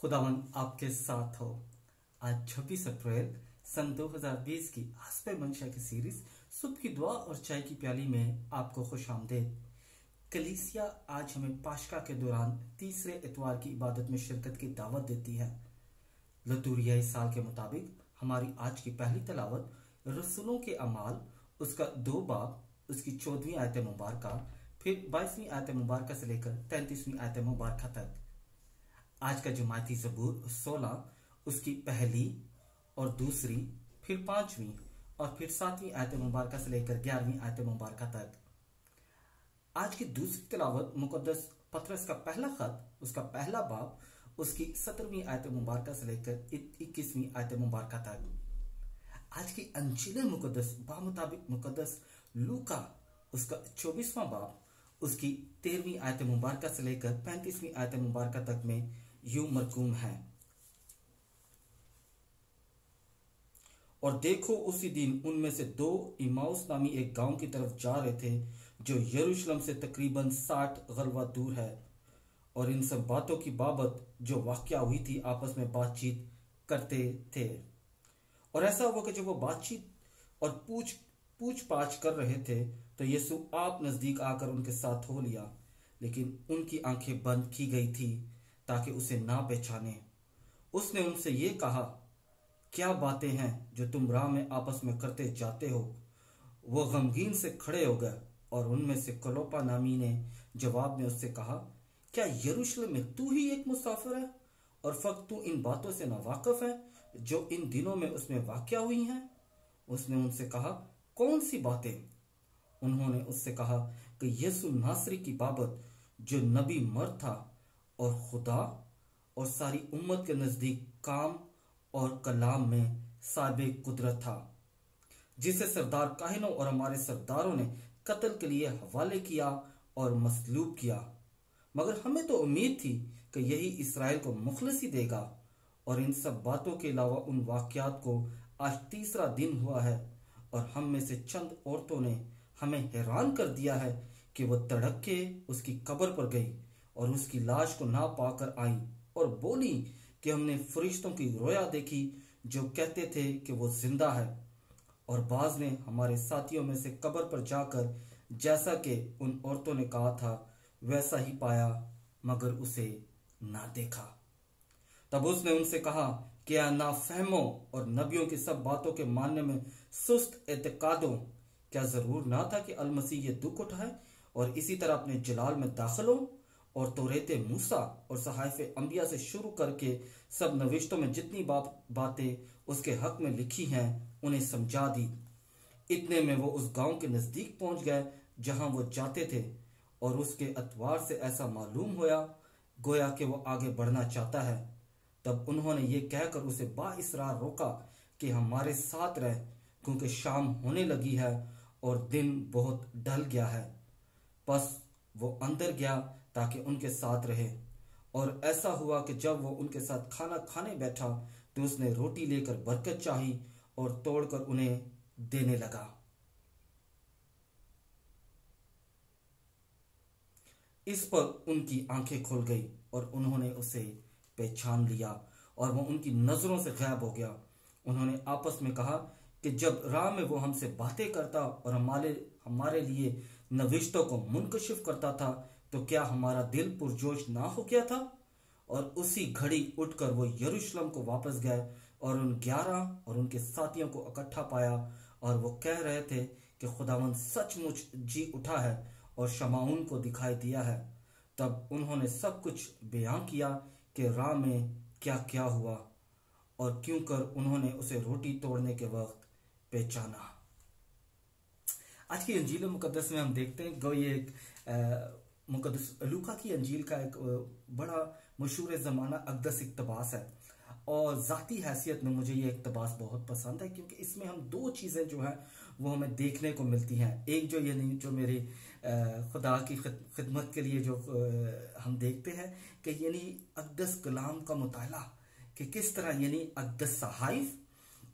खुदावन आपके साथ हो। आज 26 अप्रैल सन 2020 की हस्बे मंशा की सीरीज सुबह की दुआ और चाय की प्याली में आपको खुशामदीद। कलीसिया आज हमें पाशका के दौरान तीसरे इतवार की इबादत में शिरकत की दावत देती है। लतूरियाई साल के मुताबिक हमारी आज की पहली तलावत रसूलों के अमाल उसका 2 बाब उसकी 14वीं आयत मुबारका, फिर 22वीं आयत मुबारका से लेकर 33वीं आयत मुबारका तक। आज का जमाती ज़बूर 16 उसकी पहली और दूसरी, फिर 5वीं और फिर 7वीं आयत मुबारका से लेकर 11वीं आयत मुबारका तक। आज की दूसरी तिलावत मुकद्दस पतरस का पहला खत उसका पहला बाब उसकी 17वीं आयत मुबारका से लेकर 21वीं आयत मुबारका तक। आज की अंजील मुकद्दस बामुताबिक मुकद्दस लूका उसका 24वां बाब उसकी 13वीं आयत मुबारका से लेकर 35वीं आयत मुबारका तक में यूं मरकूम है। और देखो उसी दिन उनमें से 2 इमाउस नामी एक गांव की तरफ जा रहे थे जो यरूशलेम से तकरीबन 60 गलवा दूर है, और इन सब बातों की बाबत जो वाकया हुई थी आपस में बातचीत करते थे। और ऐसा हुआ कि जब वो बातचीत और पूछ पाछ कर रहे थे तो यीशु आप नजदीक आकर उनके साथ हो लिया, लेकिन उनकी आंखें बंद की गई थी ताकि उसे ना पहचाने। उसने उनसे ये कहा, क्या बातें हैं जो तुम राह में आपस में करते जाते हो? वो गमगीन से खड़े हो गए, और उनमें से कलोपा नामी ने जवाब में उससे कहा, क्या यरूशलेम में तू ही एक मुसाफिर है और फक्त तू इन बातों से नावाकिफ है जो इन दिनों में उसमें वाकया हुई हैं? उसने उनसे कहा, कौन सी बातें? उन्होंने उससे कहा कि यीशु नासरी की बाबत जो नबी मर्द था और खुदा और सारी उम्मत के नजदीक काम और कलाम में साहिबे कुदरत था, जिसे सरदार काहिनों और हमारे सरदारों ने कत्ल के लिए हवाले किया और मसलूब किया। मगर हमें तो उम्मीद थी कि यही इसराइल को मुखलसी देगा। और इन सब बातों के अलावा उन वाकयात को आज तीसरा दिन हुआ है, और हम में से चंद औरतों ने हमें हैरान कर दिया है कि वो तड़क के उसकी कब्र पर गई और उसकी लाश को ना पाकर आई और बोली कि हमने फरिश्तों की रोया देखी जो कहते थे कि वो जिंदा है। और बाज ने हमारे साथियों में से कब्र पर जाकर जैसा कि उन औरतों ने कहा था वैसा ही पाया, मगर उसे ना देखा। तब उसने उनसे कहा, क्या नाफहमों और नबियों की सब बातों के मानने में सुस्त एतकादों, क्या जरूर ना था कि अलमसीह ये दुख उठाए और इसी तरह अपने जलाल में दाखिल हो? और तौरेत मूसा और सहाइफ अंबिया से शुरू करके सब नविश्तों में जितनी बातें उसके हक में लिखी हैं उन्हें समझा दी। इतने में वो उस गांव के नजदीक पहुंच गए जहां वो जाते थे, और उसके अतवार से ऐसा मालूम होया गोया कि वो आगे बढ़ना चाहता है। तब उन्होंने ये कहकर उसे बाइसरार रोका कि हमारे साथ रह, क्योंकि शाम होने लगी है और दिन बहुत ढल गया है। बस वो अंदर गया ताकि उनके साथ रहे। और ऐसा हुआ कि जब वो उनके साथ खाना खाने बैठा तो उसने रोटी लेकर बरकत चाही और तोड़कर उन्हें देने लगा। इस पर उनकी आंखें खुल गई और उन्होंने उसे पहचान लिया, और वो उनकी नजरों से गायब हो गया। उन्होंने आपस में कहा कि जब राह में वो हमसे बातें करता और हमारे लिए नविश्तों को मुनकशिफ करता था तो क्या हमारा दिल पुरजोश ना हो गया था? और उसी घड़ी उठकर वो यरूशलेम को वापस गए और उन 11 और उनके साथियों को इकट्ठा पाया, और वो कह रहे थे कि खुदावंद सचमुच जी उठा है और शमाउन को दिखाई दिया है। तब उन्होंने सब कुछ बयां किया कि राह में क्या क्या हुआ और क्यों कर उन्होंने उसे रोटी तोड़ने के वक्त पहचाना। आज की अंजील मुकद्दस में हम देखते हैं कि ये एक मुकद्दस लूका की अंजील का एक बड़ा मशहूर ज़माना अक़दस इक़्तिबास है, और ज़ाती हैसियत में मुझे ये इक़्तिबास बहुत पसंद है क्योंकि इसमें हम 2 चीज़ें जो हैं वो हमें देखने को मिलती हैं। एक जो यानी जो मेरे खुदा की खिदमत के लिए जो हम देखते हैं कि यानी अक़दस कलाम का मुताला, कि किस तरह यानी अक़दस सहाइफ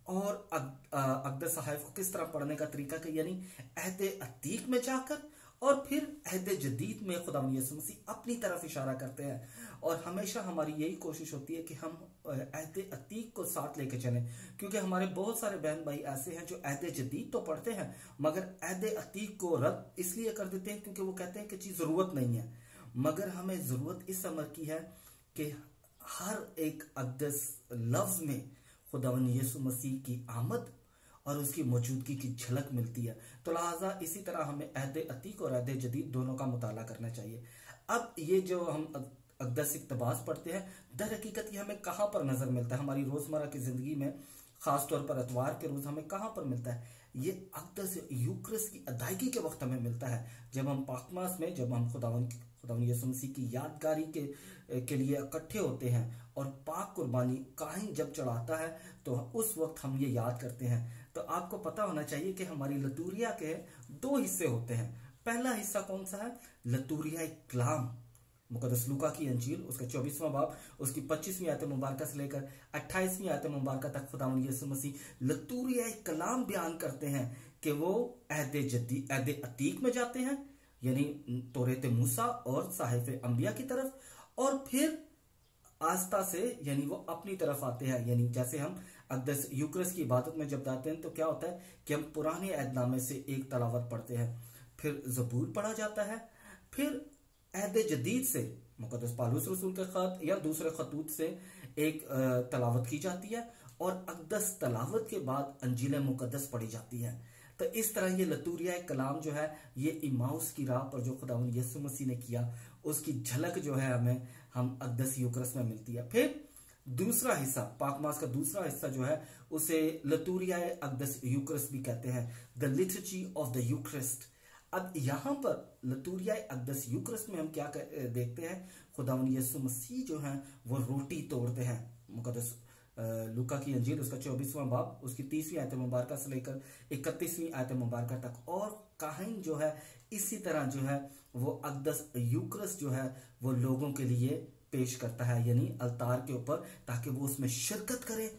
और अक़दस सहाइफ को किस तरह पढ़ने का तरीका, कि यानी अहद अतीक में जाकर और फिर अहद जदीद में खुदावंद यीशु मसीह अपनी तरफ इशारा करते हैं, और हमेशा हमारी यही कोशिश होती है कि हम अहद अतीक को साथ लेके चलें, क्योंकि हमारे बहुत सारे बहन भाई ऐसे हैं जो अहद जदीद तो पढ़ते हैं मगर अहद अतीक को रद्द इसलिए कर देते हैं क्योंकि वो कहते हैं कि चीज जरूरत नहीं है। मगर हमें जरूरत इस अमर की है कि हर एक अक़दस लफ्ज में खुदावंद यीशु मसीह की आमद और उसकी मौजूदगी की झलक मिलती है। तो लिहाजा इसी तरह हमें अहद अतीक और अहद जदीद दोनों का मुताला करना चाहिए। अब ये जो हम अक़दस इक़्तिबास पढ़ते हैं, दर हकीकत ये हमें कहाँ पर नजर मिलता है हमारी रोजमर्रा की जिंदगी में, खास तौर पर इतवार के रोज हमें कहाँ पर मिलता है? ये अक़दस यूक्रिस्ट की अदायगी के वक्त हमें मिलता है, जब हम पाकमास में, जब हम खुदावंद यीशु मसीह की यादगारी के लिए इकट्ठे होते हैं और पाक कुर्बानी काहिन जब चढ़ाता है तो उस वक्त हम ये याद करते हैं। तो आपको पता होना चाहिए कि हमारी लतूरिया के दो हिस्से होते हैं। पहला हिस्सा कौन सा है? लतूरिया कलाम, मुकद्दस लूका की अंजील उसका 24वां बाब उसकी 25वीं आयत मुबारक से लेकर 28वीं आयत मुबारक तक खुदावंद यीशु मसीह लतूरिया कलाम बयान करते हैं कि वो अहद अतीक में जाते हैं, यानी तौरात मूसा और साहिफ अंबिया की तरफ, और फिर आस्था से यानी वो अपनी तरफ आते हैं। यानी जैसे हम अक़दस यूक्रिस्ट की इबादत में जब जाते हैं तो क्या होता है कि हम पुराने अहदनामे से एक तलावत पढ़ते हैं, फिर ज़बूर पढ़ा जाता है, फिर अहद जदीद से मुकद्दस पालूस रसूल के खत या दूसरे खतूत से एक तलावत की जाती है, और अक़दस तलावत के बाद अंजील मुकद्दस पढ़ी जाती है। तो इस तरह ये लतूरिया कलाम जो है ये इमाउस की राह पर जो खुदावंद यीशु मसीह ने किया उसकी झलक जो है हमें हम अक़दस यूक्रिस्ट में मिलती है। फिर दूसरा हिस्सा, पाकमास का दूसरा हिस्सा जो है उसे लतूरिया अक़दस यूक्रिस्ट भी कहते हैं, the liturgy of the Eucharist. अब यहाँ पर लतूरिया अक़दस यूक्रिस्ट में हम क्या देखते हैं? खुदावंद यीशु मसीह जो है वो रोटी तोड़ते हैं। मुकद्दस लूका की अंजील उसका 24वां बाब उसकी 30वीं आयत मुबारक से लेकर 31वीं आयत मुबारक तक, और काहिन जो है इसी तरह जो है वो अक़दस यूक्रिस्ट जो है वो लोगों के लिए पेश करता है, यानी अलतार के ऊपर, ताकि वो उसमें शिरकत करे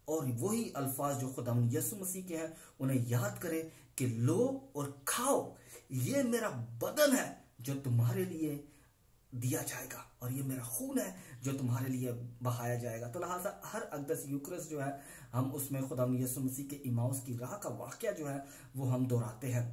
और वही अल्फाज जो खुदावंद यीशु मसीह के हैं उन्हें याद करे कि लो और खाओ, ये मेरा बदन है जो तुम्हारे लिए दिया जाएगा, और ये मेरा खून है जो तुम्हारे लिए बहाया जाएगा। तो लिहाजा हर अक़दस यूक्रिस्ट जो है हम उसमें खुदावंद यीशु मसीह के इमाउस की राह का वाक़या जो है वो हम दोहराते हैं।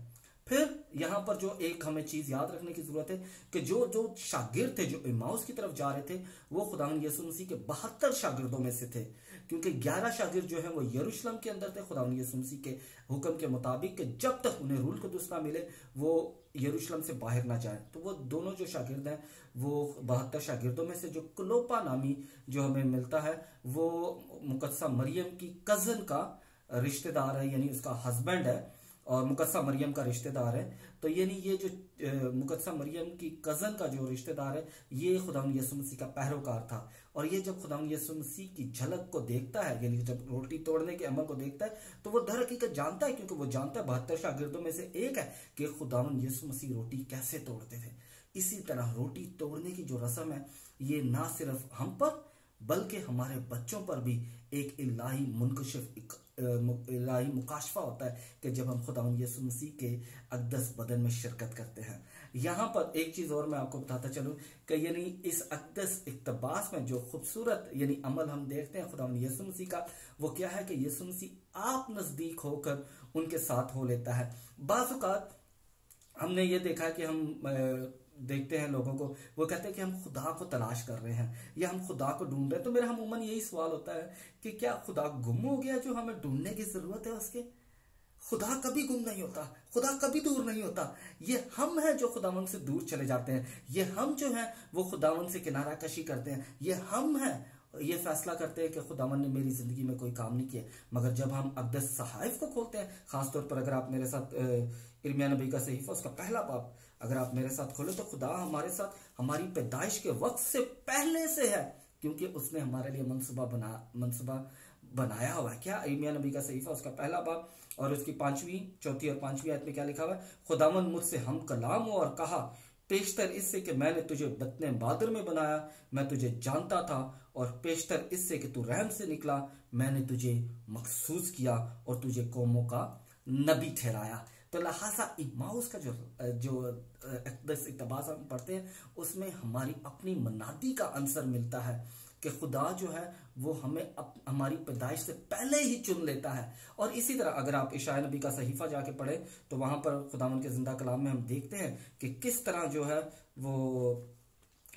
फिर यहाँ पर जो एक हमें चीज याद रखने की जरूरत है कि जो शागिर्द थे जो इमाउस की तरफ जा रहे थे वो खुदावंद यीशु मसीह के 72 शागिर्दों में से थे, क्योंकि 11 शागिर्द जो है वो यरूशलेम के अंदर थे खुदावंद यीशु मसीह के हुक्म के मुताबिक कि जब तक उन्हें रूल कुदस ना मिले वो यरूशलेम से बाहर ना जाए। तो वो दोनों जो शागिर्द हैं वो 72 शागिर्दों में से जो क्लोपा नामी जो हमें मिलता है वो मुकद्दसा मरियम की कजन का रिश्तेदार है, यानी उसका हस्बैंड है और मुकद्दसा मरियम का रिश्तेदार है। तो यानी ये जो मुकद्दसा मरियम की कजन का जो रिश्तेदार है ये खुदावंद यीशु मसीह का पैरोकार था, और ये जब खुदावंद यीशु मसीह की झलक को देखता है, यानी जब रोटी तोड़ने के अमल को देखता है तो वो दर हकीकत जानता है, क्योंकि वो जानता है 72 शागिर्दों में से एक है कि खुदावंद यीशु मसीह रोटी कैसे तोड़ते थे। इसी तरह रोटी तोड़ने की जो रस्म है ये ना सिर्फ हम पर बल्कि हमारे बच्चों पर भी एक इलाही इलाही मुकाशफा होता है कि जब हम खुदावंद यीशु मसीह के अक़दस बदन में शिरकत करते हैं। यहाँ पर एक चीज और मैं आपको बताता चलूं कि यानी इस अक़दस इक़्तिबास में जो खूबसूरत यानी अमल हम देखते हैं खुदावंद यीशु मसीह का, वो क्या है कि यीशु मसीह आप नजदीक होकर उनके साथ हो लेता है। बाज़ औक़ात हमने ये देखा कि हम देखते हैं लोगों को, वो कहते हैं कि हम खुदा को तलाश कर रहे हैं या हम खुदा को ढूंढ रहे हैं। तो मेरा अमूमन यही सवाल होता है कि क्या खुदा गुम हो गया जो हमें ढूंढने की जरूरत है उसके? खुदा कभी गुम नहीं होता, खुदा कभी दूर नहीं होता। ये हम हैं जो खुदावंद से दूर चले जाते हैं, ये हम जो हैं वो खुदावंद से किनारा कशी करते हैं, ये हम हैं ये फैसला करते हैं कि खुदावंद ने मेरी जिंदगी में कोई काम नहीं किया। मगर जब हम अक़दस सहाइफ को खोलते हैं, खासतौर पर अगर आप मेरे साथ इर्मिया नबी का सहीफा उसका पहला बाब अगर आप मेरे साथ खोले तो खुदा हमारे साथ हमारी पैदाइश के वक्त से पहले से है, क्योंकि उसने हमारे लिए मनसूबा बनाया हुआ है। क्या? इर्मिया नबी का सहीफा उसका पहला बाब और उसकी 4 और 5वीं आयत में क्या लिखा हुआ है? खुदावंद मुझसे हम कलाम हो और कहा, पेशतर इससे कि मैंने तुझे बतने बादर में बनाया, मैं तुझे जानता था, और पेशतर इससे कि तू रहम से निकला, मैंने तुझे मखसूस किया और तुझे कौमों का नबी ठहराया। तो तो लिहाजा इम्माउस का जो जो अक़दस इक़्तिबास हम पढ़ते हैं उसमें हमारी अपनी मनादी का आंसर मिलता है कि खुदा जो है वो हमें हमारी पैदाइश से पहले ही चुन लेता है। और इसी तरह अगर आप इशाया नबी का सहीफा जाके पढ़े तो वहां पर खुदावन के जिंदा कलाम में हम देखते हैं कि किस तरह जो है वो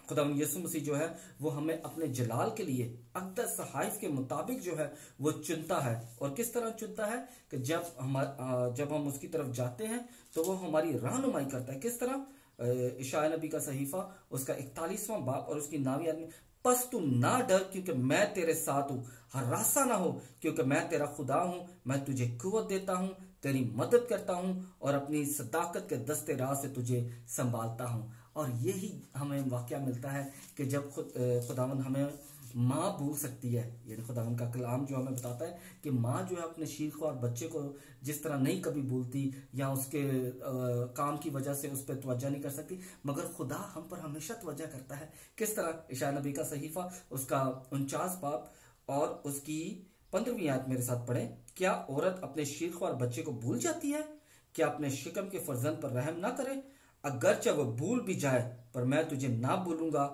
खुदावन यीशु मसीह जो है वो हमें अपने जलाल के लिए अक़दस सहाइफ के मुताबिक जो है वो चुनता है। और किस तरह चुनता है कि जब हम उसकी तरफ जाते हैं तो वो हमारी रहनुमाई करता है। किस तरह इशाया नबी का सहीफा उसका 41वां बाब और उसकी 9वीं आयत में, बस तुम ना डर क्योंकि मैं तेरे साथ हूं, हरासा ना हो क्योंकि मैं तेरा खुदा हूं, मैं तुझे कुव्वत देता हूं, तेरी मदद करता हूं और अपनी सदाकत के दस्ते राह से तुझे संभालता हूं। और यही हमें वाकया मिलता है कि जब खुदावन हमें माँ भूल सकती है, यानी खुदावन का कलाम जो हमें बताता है कि माँ जो है अपने शीख और बच्चे को जिस तरह नहीं कभी भूलती या उसके काम की वजह से उस पर तवज्जो नहीं कर सकती, मगर खुदा हम पर हमेशा तवज्जो करता है। किस तरह इशाया नबी का सहीफा उसका 49 बाब और उसकी 15वीं आयत मेरे साथ पढ़े, क्या औरत अपने शीख और बच्चे को भूल जाती है? क्या अपने शिकम के फर्जंद पर रहम ना करे? अगरचे वह भूल भी जाए पर मैं तुझे ना भूलूंगा।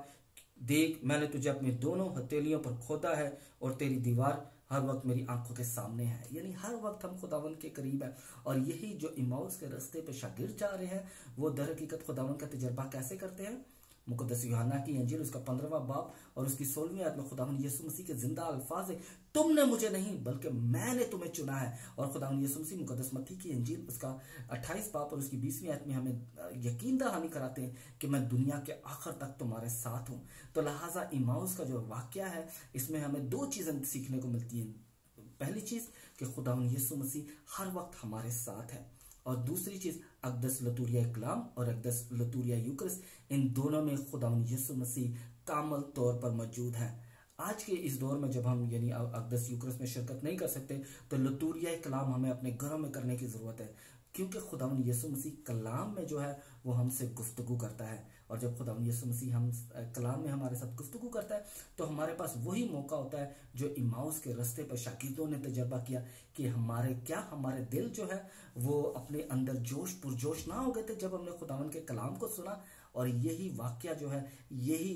देख मैंने तुझे अपनी दोनों हथेलियों पर खोदा है और तेरी दीवार हर वक्त मेरी आंखों के सामने है। यानी हर वक्त हम खुदावन के करीब है। और यही जो इम्माउस के रास्ते पे शागिर्द जा रहे हैं वो दर हकीकत खुदावन का तजर्बा कैसे करते हैं। मुकद्दस यूहन्ना की इंजील उसका 15वां बाब और उसकी 16वीं आयत में खुदावन यीशु मसीह के जिंदा अल्फाज है, तुमने मुझे नहीं बल्कि मैंने तुम्हें चुना है। और खुदावन यीशु मसीह मुकद्दस मत्ती की इंजील उसका 28 बाब और उसकी 20वीं आयत में हमें यकीन दहानी कराते हैं कि मैं दुनिया के आखिर तक तुम्हारे साथ हूं। तो लिहाजा इम्माउस का जो वाकया है इसमें हमें 2 चीजें सीखने को मिलती हैं। पहली चीज कि खुदावन यीशु मसीह हर वक्त हमारे साथ है, और दूसरी चीज अक़दस लतूरिया कलाम और अक़दस लतूरिया यूकरिस, इन दोनों में खुदावन यीशु मसीह कामल तौर पर मौजूद है। आज के इस दौर में जब हम यानी अक़दस यूकरिस में शिरकत नहीं कर सकते तो लतूरिया कलाम हमें अपने घरों में करने की जरूरत है, क्योंकि खुदावन यीशु मसीह कलाम में जो है वो हमसे गुफ्तगू करता है। और जब खुदावन यीशु मसीह हम कलाम में हमारे साथ गुफ्तगू करता है तो हमारे पास वही मौका होता है जो इम्माउस के रास्ते पर शागिर्दों ने तजर्बा किया कि हमारे दिल जो है वो अपने अंदर जोश पुरजोश ना हो गए थे जब हमने खुदावन के कलाम को सुना। और यही वाकया जो है, यही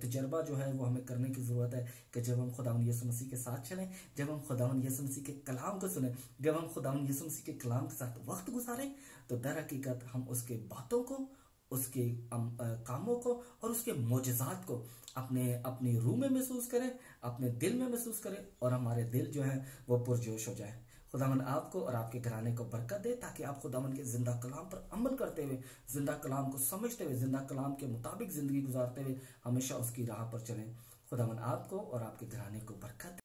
तजर्बा जो है वो हमें करने की ज़रूरत है कि जब हम खुदावन यीशु मसीह के साथ चलें, जब हम खुदावन यीशु मसीह के कलाम को सुने, जब हम खुदावन यीशु मसीह के कलाम के साथ वक्त गुजारें, तो दर हकीकत हम उसके बातों को, उसके कामों को और उसके मोजज़ात को अपनी रूह में महसूस करें, अपने दिल में महसूस करें और हमारे दिल जो है वो पुरजोश हो जाए। खुदावन आपको और आपके घराने को बरकत दे ताकि आप खुदावन के जिंदा कलाम पर अमल करते हुए, जिंदा कलाम को समझते हुए, जिंदा कलाम के मुताबिक जिंदगी गुजारते हुए हमेशा उसकी राह पर चलें। खुदावन आपको और आपके घराने को बरकत दे।